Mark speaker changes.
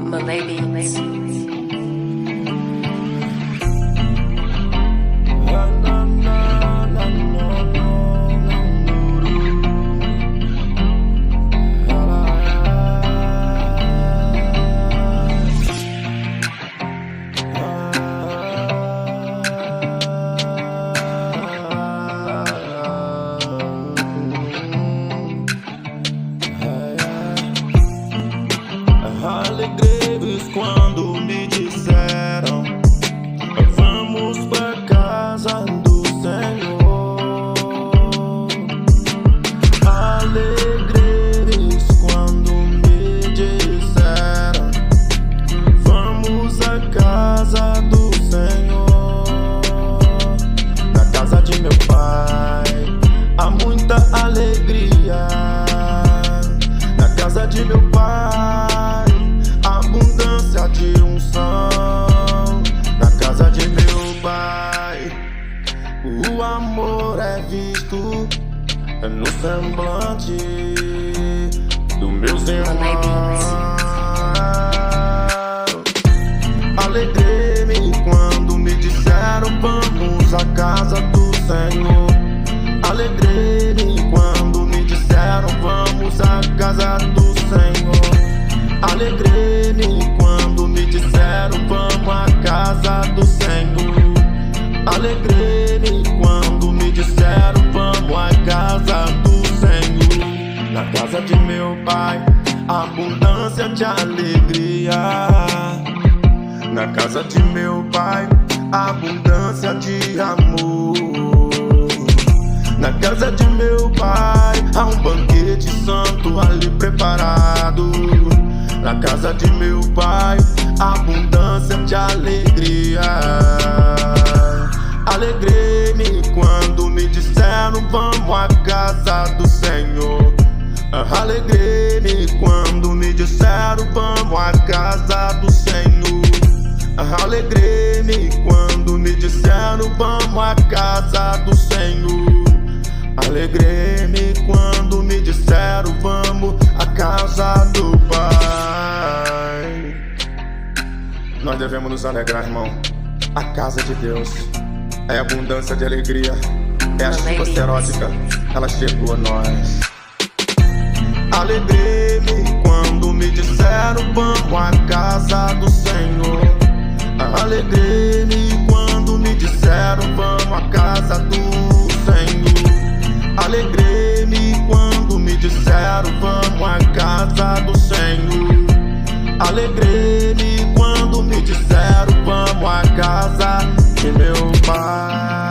Speaker 1: Malay Beats.
Speaker 2: Alegrei-vos quando me disseram: vamos pra casa do Senhor. Alegrei-vos quando me disseram: vamos à casa do Senhor. Na casa de meu pai há muita alegria. Na casa de meu pai, abundância de unção. Na casa de meu pai, o amor é visto no semblante do meu irmãos. Alegrei-me quando me disseram: vamos à casa do Senhor. Alegrei-me quando me disseram: vamos à casa do Senhor. Alegrei-me quando me disseram: vamos à casa do Senhor. Alegrei-me quando me disseram: vamos à casa do Senhor. Na casa de meu pai, abundância de alegria. Na casa de meu pai, abundância de amor. Na casa de meu pai, há um banquete santo ali preparado. Na casa de meu pai, abundância de alegria. Alegrei-me quando me disseram: vamos à casa do Senhor. Alegrei-me quando me disseram: vamos à casa do Senhor. Alegrei-me quando me disseram: vamos à casa do Senhor. Alegrei-me quando me disseram: vamos à casa do Pai. Nós devemos nos alegrar, irmão. A casa de Deus é abundância de alegria. É a chuva serótica, ela chegou a nós. Alegrei-me quando me disseram: vamos à casa do Senhor. Alegrei-me quando me disseram: vamos à casa do Senhor. Alegrei-me quando me disseram: vamos à casa do Senhor. Alegrei-me quando me disseram: vamos à casa de meu pai.